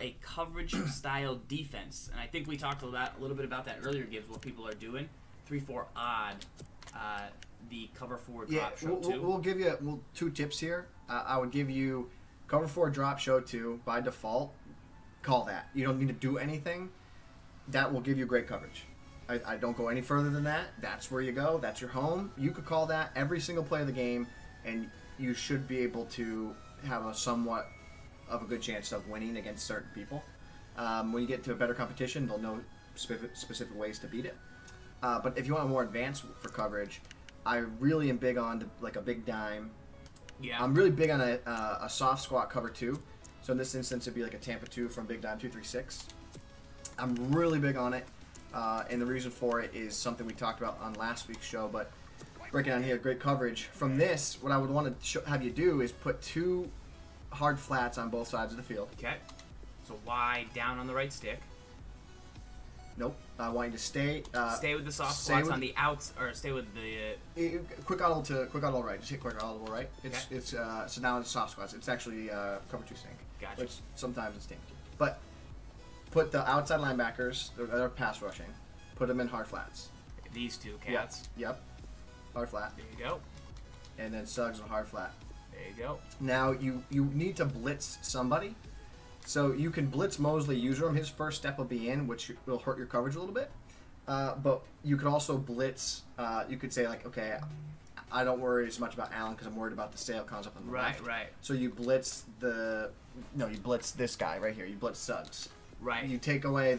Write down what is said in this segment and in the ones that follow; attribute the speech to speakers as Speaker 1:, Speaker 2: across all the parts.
Speaker 1: a coverage style defense, and I think we talked a little bit about that earlier. Gibbs, what people are doing 3-4 odd. The cover 4 drop show 2.
Speaker 2: We'll give you 2 tips here. I would give you cover 4 drop show 2 by default. Call that. You don't need to do anything. That will give you great coverage. I don't go any further than that. That's where you go. That's your home. You could call that every single play of the game, and you should be able to have a somewhat of a good chance of winning against certain people. When you get to a better competition, they'll know specific ways to beat it. But if you want more advanced for coverage, I really am big on like a big dime.
Speaker 1: Yeah.
Speaker 2: I'm really big on a soft squat cover 2. So in this instance, it'd be like a Tampa 2 from Big Dime 236. I'm really big on it. And the reason for it is something we talked about on last week's show, but breaking down here, great coverage. From this, what I would want to have you do is put 2 hard flats on both sides of the field.
Speaker 1: Okay. So Y down on the right stick.
Speaker 2: Nope. I want you to stay
Speaker 1: Stay with the soft squats on the outs, or stay with the...
Speaker 2: quick audible right. Just hit quick audible right. It's so now it's soft squats. It's actually cover 2 stink.
Speaker 1: Gotcha.
Speaker 2: Which sometimes it's stink. But put the outside linebackers that are pass rushing. Put them in hard flats.
Speaker 1: These 2 cats.
Speaker 2: Yep. Hard flat.
Speaker 1: There you go.
Speaker 2: And then Suggs on hard flat.
Speaker 1: There you go.
Speaker 2: Now you need to blitz somebody. So you can blitz Mosley Userum. His first step will be in, which will hurt your coverage a little bit. But you could also blitz. You could say like, okay, I don't worry as much about Allen because I'm worried about the sale concept on the left.
Speaker 1: Right.
Speaker 2: So you blitz you blitz this guy right here. You blitz Suggs.
Speaker 1: Right.
Speaker 2: You take away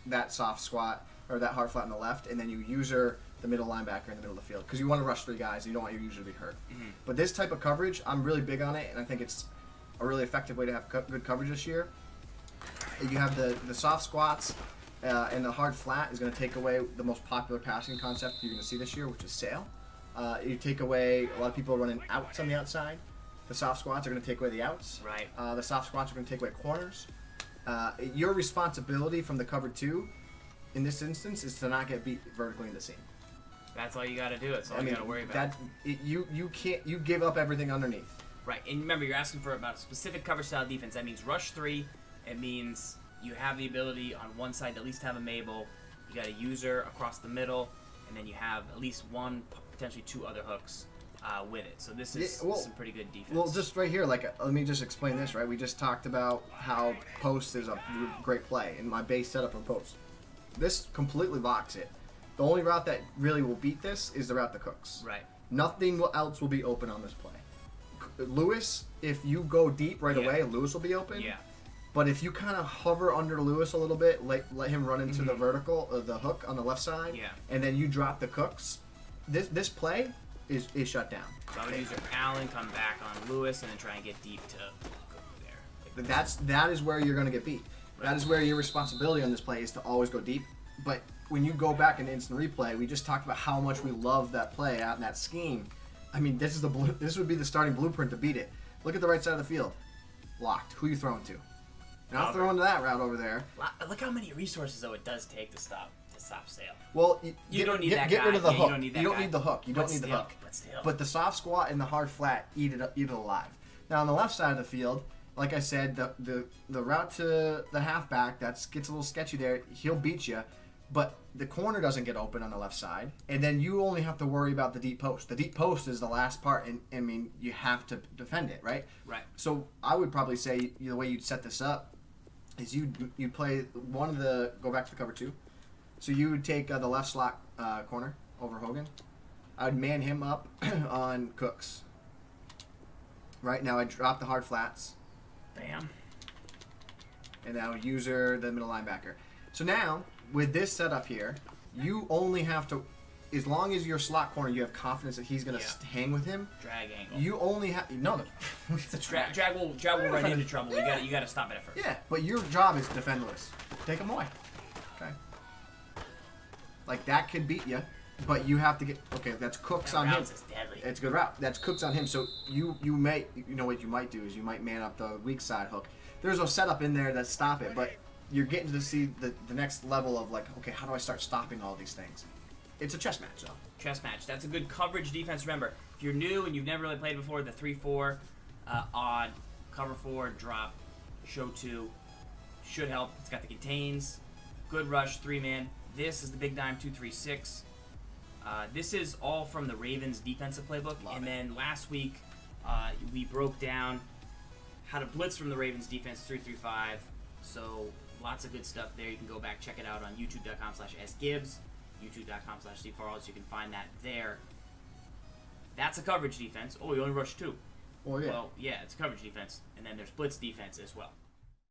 Speaker 2: that soft squat or that hard flat on the left, and then you user the middle linebacker in the middle of the field because you want to rush 3 guys. And you don't want your user to be hurt. Mm-hmm. But this type of coverage, I'm really big on it, and I think it's a really effective way to have good coverage this year. You have the soft squats, and the hard flat is going to take away the most popular passing concept you're going to see this year, which is sail. You take away a lot of people running outs on the outside. The soft squats are going to take away the outs.
Speaker 1: Right.
Speaker 2: The soft squats are going to take away corners. Your responsibility from the cover 2, in this instance, is to not get beat vertically in the seam.
Speaker 1: That's all you got to do. That's all you got to worry about.
Speaker 2: You give up everything underneath.
Speaker 1: Right, and remember, you're asking for about a specific cover style defense. That means rush 3. It means you have the ability on one side to at least have a Mabel. You got a user across the middle, and then you have at least 1, potentially 2 other hooks with it. So this is some pretty good defense.
Speaker 2: Well, just right here, let me just explain this, right? We just talked about how post is a great play, and my base setup for post. This completely locks it. The only route that really will beat this is the route to Cooks.
Speaker 1: Right.
Speaker 2: Nothing else will be open on this play. Lewis, if you go deep right away, Lewis will be open.
Speaker 1: Yeah.
Speaker 2: But if you kind of hover under Lewis a little bit, let him run into the vertical, the hook on the left side, and then you drop the Cooks, this play is shut down.
Speaker 1: So I would use Allen, come back on Lewis, and then try and get deep to Cook there.
Speaker 2: That is where you're going to get beat. Right. That is where your responsibility on this play is to always go deep. But when you go back in instant replay, we just talked about how much we love that play out in that scheme. I mean, this would be the starting blueprint to beat it. Look at the right side of the field. Locked. Who are you throwing to? You're not throwing to that route over there.
Speaker 1: Look how many resources, though, it does take to stop sale.
Speaker 2: Well,
Speaker 1: you don't need that
Speaker 2: get
Speaker 1: guy.
Speaker 2: rid of the hook.
Speaker 1: You
Speaker 2: don't need the hook. You don't need the hook.
Speaker 1: But still.
Speaker 2: But the soft squat and the hard flat eat it alive. Now, on the left side of the field, like I said, the route to the halfback, that gets a little sketchy there. He'll beat you. But the corner doesn't get open on the left side, and then you only have to worry about the deep post. The deep post is the last part, and I mean, you have to defend it, right?
Speaker 1: Right.
Speaker 2: So I would probably say the way you'd set this up is you play go back to the cover 2. So you would take the left slot corner over Hogan. I would man him up on Cooks. Right now, I drop the hard flats.
Speaker 1: Bam.
Speaker 2: And now user the middle linebacker. So now, with this setup here, you only have to, as long as your slot corner, you have confidence that he's going to hang with him.
Speaker 1: Drag angle.
Speaker 2: You only have it's a
Speaker 1: drag will run into trouble. You got to stop it at first.
Speaker 2: Yeah, but your job is to defend Lewis. Take him away. Okay. Like that could beat you, but you have to get. Okay, that's Cooks on him.
Speaker 1: Is deadly.
Speaker 2: It's a good route. That's Cooks on him. So you know what you might do is you might man up the weak side hook. There's no setup in there that stop it, but you're getting to see the next level of like, okay, how do I start stopping all these things? It's a chess match, though.
Speaker 1: Chess match. That's a good coverage defense. Remember, if you're new and you've never really played before, the 3-4 odd, cover 4, drop, show 2, should help. It's got the contains, good rush, 3-man. This is the big dime 2-3-6. This is all from the Ravens defensive playbook. Then last week, we broke down how to blitz from the Ravens defense 3-3-5. So lots of good stuff there. You can go back, check it out on youtube.com/sgibs, youtube.com/stevefarles. You can find that there. That's a coverage defense. Oh, you only rush 2.
Speaker 2: Well, yeah.
Speaker 1: Well, yeah, it's a coverage defense. And then there's blitz defense as well.